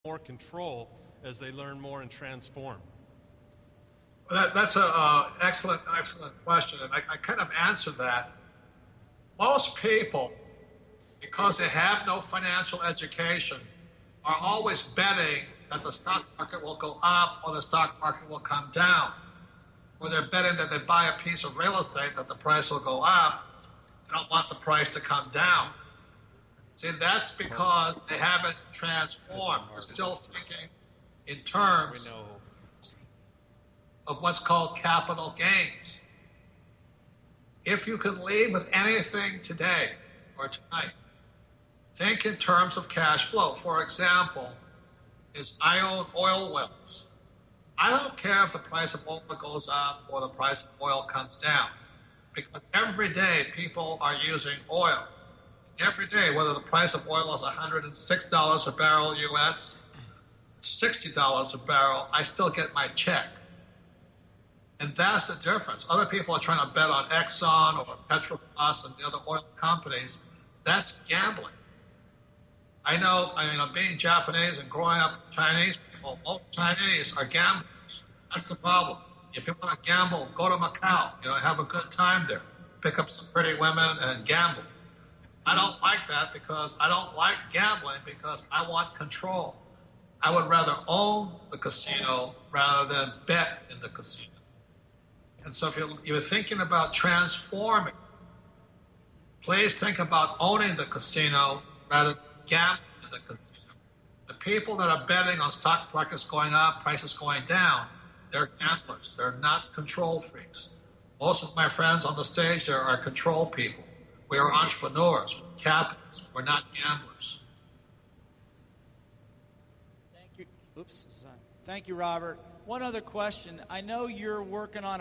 more control as they learn more and transform? That's an excellent question, and I kind of answered that. Most people, because they have no financial education, are always betting that the stock market will go up or the stock market will come down. Or they're betting that they buy a piece of real estate that the price will go up. They don't want the price to come down. See, that's because they haven't transformed. They're still thinking in terms of what's called capital gains. If you can leave with anything today or tonight, think in terms of cash flow. For example, I own oil wells. I don't care if the price of oil goes up or the price of oil comes down, because every day people are using oil. Every day, whether the price of oil is $106 a barrel US, $60 a barrel, I still get my check. And that's the difference. Other people are trying to bet on Exxon or Petrobras and the other oil companies. That's gambling. I know, being Japanese and growing up with Chinese people, most Chinese are gamblers. That's the problem. If you want to gamble, go to Macau, have a good time there. Pick up some pretty women and gamble. I don't like that because I don't like gambling because I want control. I would rather own the casino rather than bet in the casino. And so if you're thinking about transforming, please think about owning the casino rather than gambling in the casino. The people that are betting on stock markets going up, prices going down, they're gamblers. They're not control freaks. Most of my friends on the stage there are control people. We are entrepreneurs, we're capitalists, we're not gamblers. Thank you. Thank you, Robert. One other question. I know you're working on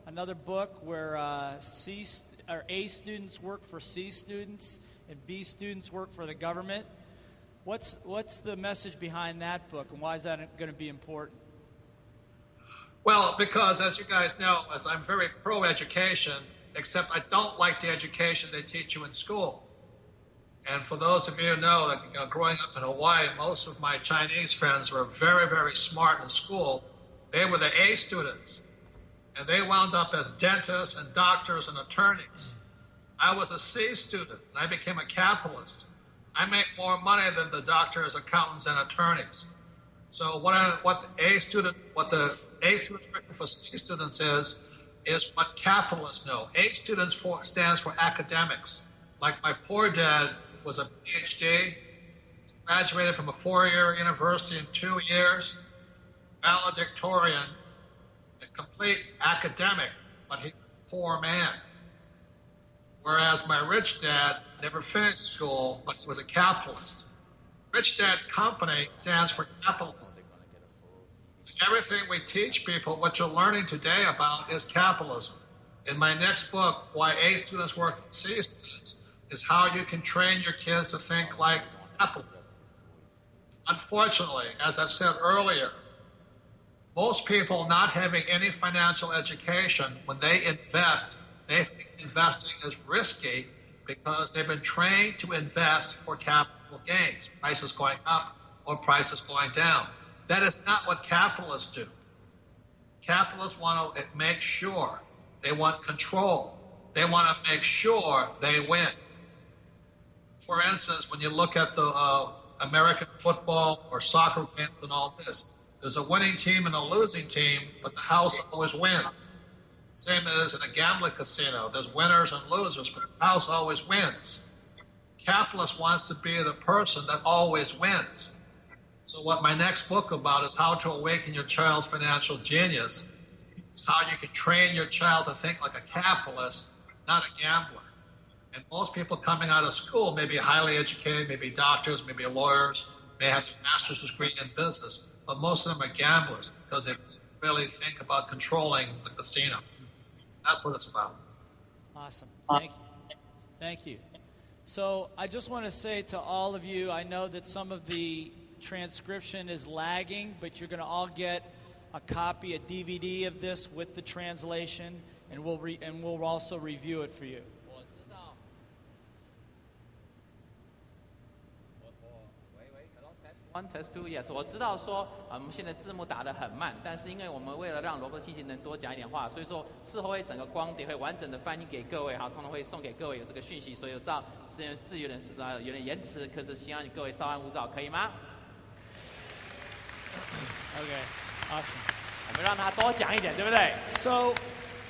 another book where A students work for C students and B students work for the government. What's the message behind that book, and why is that going to be important? Well, because as you guys know, as I'm very pro-education, except I don't like the education they teach you in school. And for those of you who know that growing up in Hawaii, most of my Chinese friends were very, very smart in school. They were the A students. And they wound up as dentists and doctors and attorneys. I was a C student, and I became a capitalist. I make more money than the doctors, accountants, and attorneys. So what the A students written for C students is what capitalists know. A students stands for academics. Like my poor dad was a PhD, graduated from a 4-year university in 2 years, valedictorian, a complete academic, but he was a poor man. Whereas my rich dad never finished school, but he was a capitalist. Rich Dad Company stands for capitalism. Everything we teach people, what you're learning today about is capitalism. In my next book, Why A Students Work for C Students, is how you can train your kids to think like capitalists. Unfortunately, as I've said earlier, most people not having any financial education, when they invest, they think investing is risky because they've been trained to invest for capital gains, prices going up or prices going down. That is not what capitalists do. Capitalists want to make sure. They want control. They want to make sure they win. For instance, when you look at the American football or soccer games and all this, there's a winning team and a losing team, but the house always wins. Same as in a gambling casino. There's winners and losers, but the house always wins. Capitalist wants to be the person that always wins. So what my next book about is how to awaken your child's financial genius. It's how you can train your child to think like a capitalist, not a gambler. And most people coming out of school may be highly educated, maybe doctors, maybe lawyers, may have a master's degree in business, but most of them are gamblers because they really think about controlling the casino. That's what it's about. Awesome. Thank you. So I just want to say to all of you, I know that some of the transcription is lagging, but you're going to all get a copy, a DVD of this with the translation, and we'll also review it for you. One test two, yes。我知道说，我们现在字幕打得很慢，但是因为我们为了让罗伯特清崎能多讲一点话，所以说事后会整个光碟会完整的翻译给各位，好，通常会送给各位有这个讯息，所以我知道虽然字有点延迟，可是希望各位稍安勿躁，可以吗 Okay, awesome. 我们让他多讲一点，对不对？ So,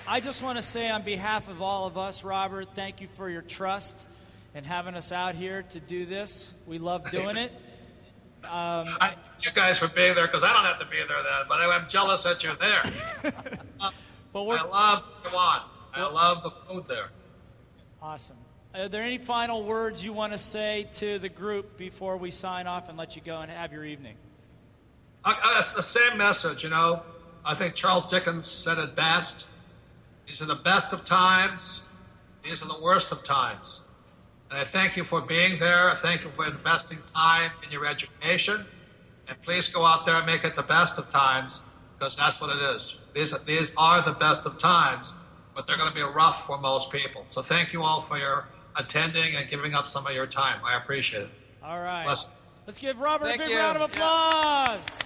I just want to say on behalf of all of us, Robert, thank you for your trust and having us out here to do this. We love doing it. I thank you guys for being there because I don't have to be there then, but I'm jealous that you're there. But I love Taiwan. I love the food there. Awesome. Are there any final words you want to say to the group before we sign off and let you go and have your evening? It's the same message, you know. I think Charles Dickens said it best. These are the best of times. These are the worst of times. And I thank you for being there. I thank you for investing time in your education. And please go out there and make it the best of times, because that's what it is. These are the best of times, but they're going to be rough for most people. So thank you all for your attending and giving up some of your time. I appreciate it. All right. Bless. Let's give Robert Thank a big you. round of applause.